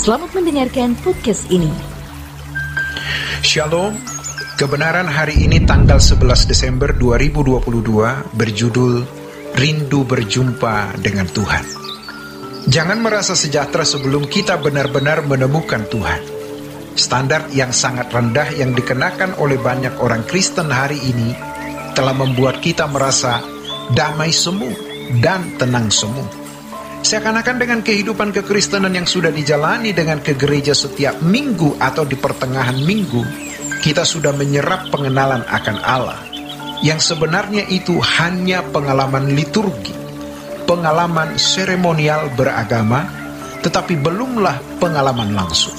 Selamat mendengarkan podcast ini. Shalom, kebenaran hari ini tanggal 11 Desember 2022 berjudul Rindu Berjumpa dengan Tuhan. Jangan merasa sejahtera sebelum kita benar-benar menemukan Tuhan. Standar yang sangat rendah yang dikenakan oleh banyak orang Kristen hari ini telah membuat kita merasa damai semu dan tenang semu. Seakan-akan dengan kehidupan kekristenan yang sudah dijalani dengan ke gereja setiap minggu atau di pertengahan minggu, kita sudah menyerap pengenalan akan Allah, yang sebenarnya itu hanya pengalaman liturgi, pengalaman seremonial beragama, tetapi belumlah pengalaman langsung.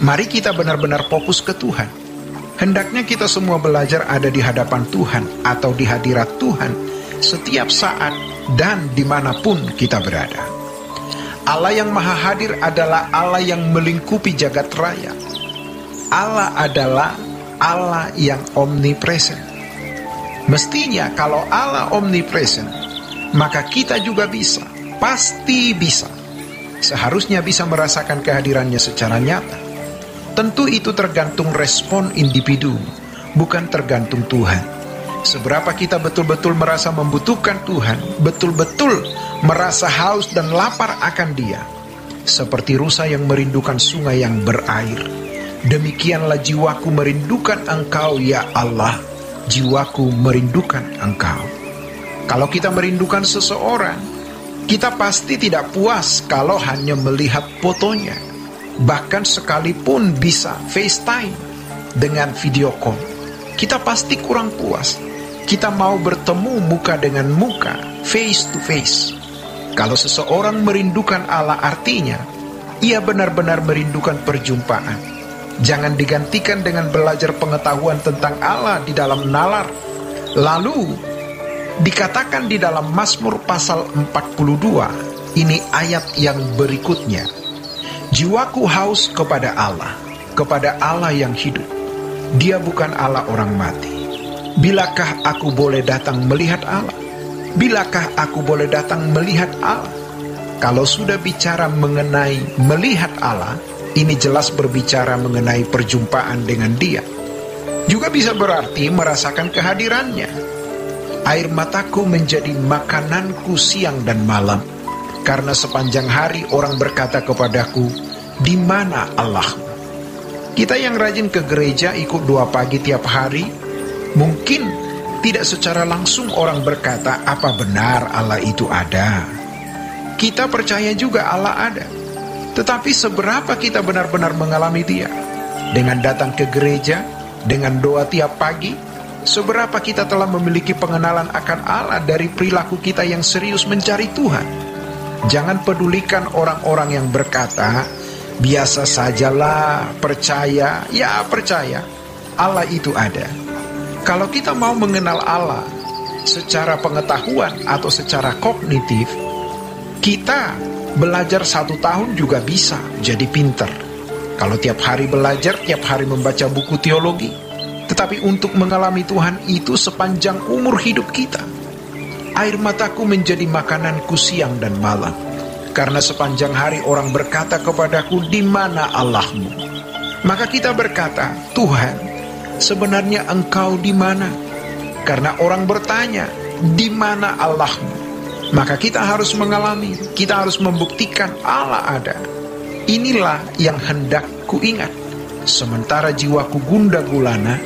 Mari kita benar-benar fokus ke Tuhan. Hendaknya kita semua belajar ada di hadapan Tuhan atau di hadirat Tuhan setiap saat dan dimanapun kita berada. Allah yang maha hadir adalah Allah yang melingkupi jagat raya. Allah adalah Allah yang omnipresent. Mestinya kalau Allah omnipresent, maka kita juga bisa, pasti bisa. Seharusnya bisa merasakan kehadirannya secara nyata. Tentu itu tergantung respon individu, bukan tergantung Tuhan. Seberapa kita betul-betul merasa membutuhkan Tuhan, betul-betul merasa haus dan lapar akan Dia. Seperti rusa yang merindukan sungai yang berair. Demikianlah jiwaku merindukan Engkau, ya Allah. Jiwaku merindukan Engkau. Kalau kita merindukan seseorang, kita pasti tidak puas kalau hanya melihat fotonya. Bahkan sekalipun bisa FaceTime dengan video call, kita pasti kurang puas. Kita mau bertemu muka dengan muka, face to face. Kalau seseorang merindukan Allah, artinya ia benar-benar merindukan perjumpaan. Jangan digantikan dengan belajar pengetahuan tentang Allah di dalam nalar. Lalu dikatakan di dalam Mazmur pasal 42, ini ayat yang berikutnya. Jiwaku haus kepada Allah yang hidup. Dia bukan Allah orang mati. Bilakah aku boleh datang melihat Allah? Bilakah aku boleh datang melihat Allah? Kalau sudah bicara mengenai melihat Allah, ini jelas berbicara mengenai perjumpaan dengan Dia. Juga bisa berarti merasakan kehadirannya. Air mataku menjadi makananku siang dan malam, karena sepanjang hari orang berkata kepadaku, di mana Allahmu? Kita yang rajin ke gereja ikut doa pagi tiap hari, mungkin tidak secara langsung orang berkata, apa benar Allah itu ada? Kita percaya juga Allah ada. Tetapi seberapa kita benar-benar mengalami Dia? Dengan datang ke gereja, dengan doa tiap pagi, seberapa kita telah memiliki pengenalan akan Allah dari perilaku kita yang serius mencari Tuhan? Jangan pedulikan orang-orang yang berkata, biasa sajalah, percaya, ya percaya, Allah itu ada. Kalau kita mau mengenal Allah secara pengetahuan atau secara kognitif, kita belajar 1 tahun juga bisa jadi pinter. Kalau tiap hari belajar, tiap hari membaca buku teologi. Tetapi untuk mengalami Tuhan itu sepanjang umur hidup kita. Air mataku menjadi makananku siang dan malam, karena sepanjang hari orang berkata kepadaku, di mana Allahmu? Maka kita berkata, Tuhan, sebenarnya Engkau di mana? Karena orang bertanya, di mana Allahmu? Maka kita harus mengalami, kita harus membuktikan Allah ada. Inilah yang hendak ku ingat. Sementara jiwaku gundah gulana,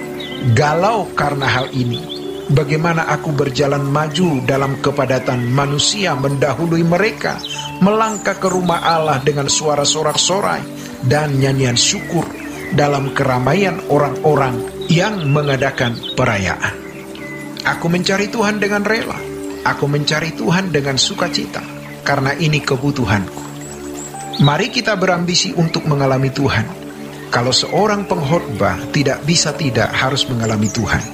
galau karena hal ini. Bagaimana aku berjalan maju dalam kepadatan manusia mendahului mereka, melangkah ke rumah Allah dengan suara sorak-sorai dan nyanyian syukur dalam keramaian orang-orang yang mengadakan perayaan. Aku mencari Tuhan dengan rela. Aku mencari Tuhan dengan sukacita, karena ini kebutuhanku. Mari kita berambisi untuk mengalami Tuhan. Kalau seorang pengkhotbah tidak bisa tidak harus mengalami Tuhan.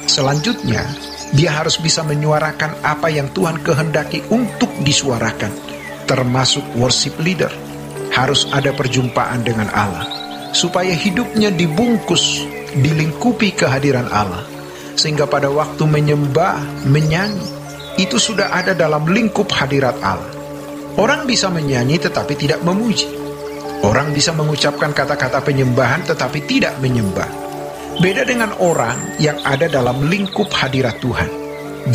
Selanjutnya, dia harus bisa menyuarakan apa yang Tuhan kehendaki untuk disuarakan. Termasuk worship leader. Harus ada perjumpaan dengan Allah, supaya hidupnya dibungkus, dilingkupi kehadiran Allah, sehingga pada waktu menyembah, menyanyi, itu sudah ada dalam lingkup hadirat Allah. Orang bisa menyanyi tetapi tidak memuji. Orang bisa mengucapkan kata-kata penyembahan tetapi tidak menyembah. Beda dengan orang yang ada dalam lingkup hadirat Tuhan.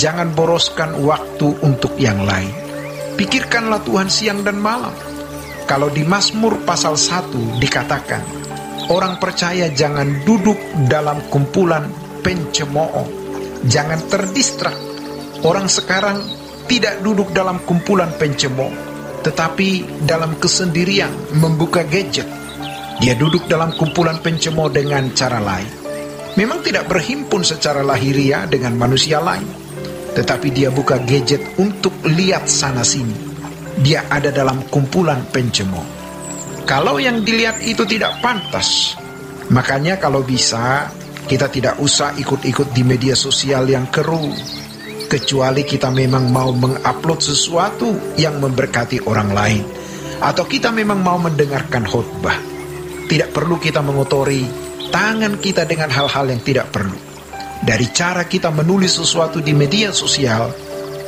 Jangan boroskan waktu untuk yang lain. Pikirkanlah Tuhan siang dan malam. Kalau di Mazmur pasal 1 dikatakan, orang percaya jangan duduk dalam kumpulan pencemooh. Jangan terdistrak. Orang sekarang tidak duduk dalam kumpulan pencemooh, tetapi dalam kesendirian membuka gadget. Dia duduk dalam kumpulan pencemooh dengan cara lain. Memang tidak berhimpun secara lahiriah dengan manusia lain, tetapi dia buka gadget untuk lihat sana-sini. Dia ada dalam kumpulan pencemooh. Kalau yang dilihat itu tidak pantas, makanya kalau bisa kita tidak usah ikut-ikut di media sosial yang keruh, kecuali kita memang mau mengupload sesuatu yang memberkati orang lain, atau kita memang mau mendengarkan khotbah. Tidak perlu kita mengotori tangan kita dengan hal-hal yang tidak perlu. Dari cara kita menulis sesuatu di media sosial,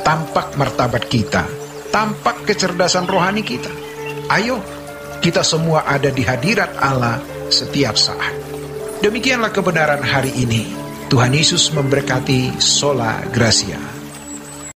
tampak martabat kita, tampak kecerdasan rohani kita. Ayo, kita semua ada di hadirat Allah setiap saat. Demikianlah kebenaran hari ini. Tuhan Yesus memberkati. Sola Gracia.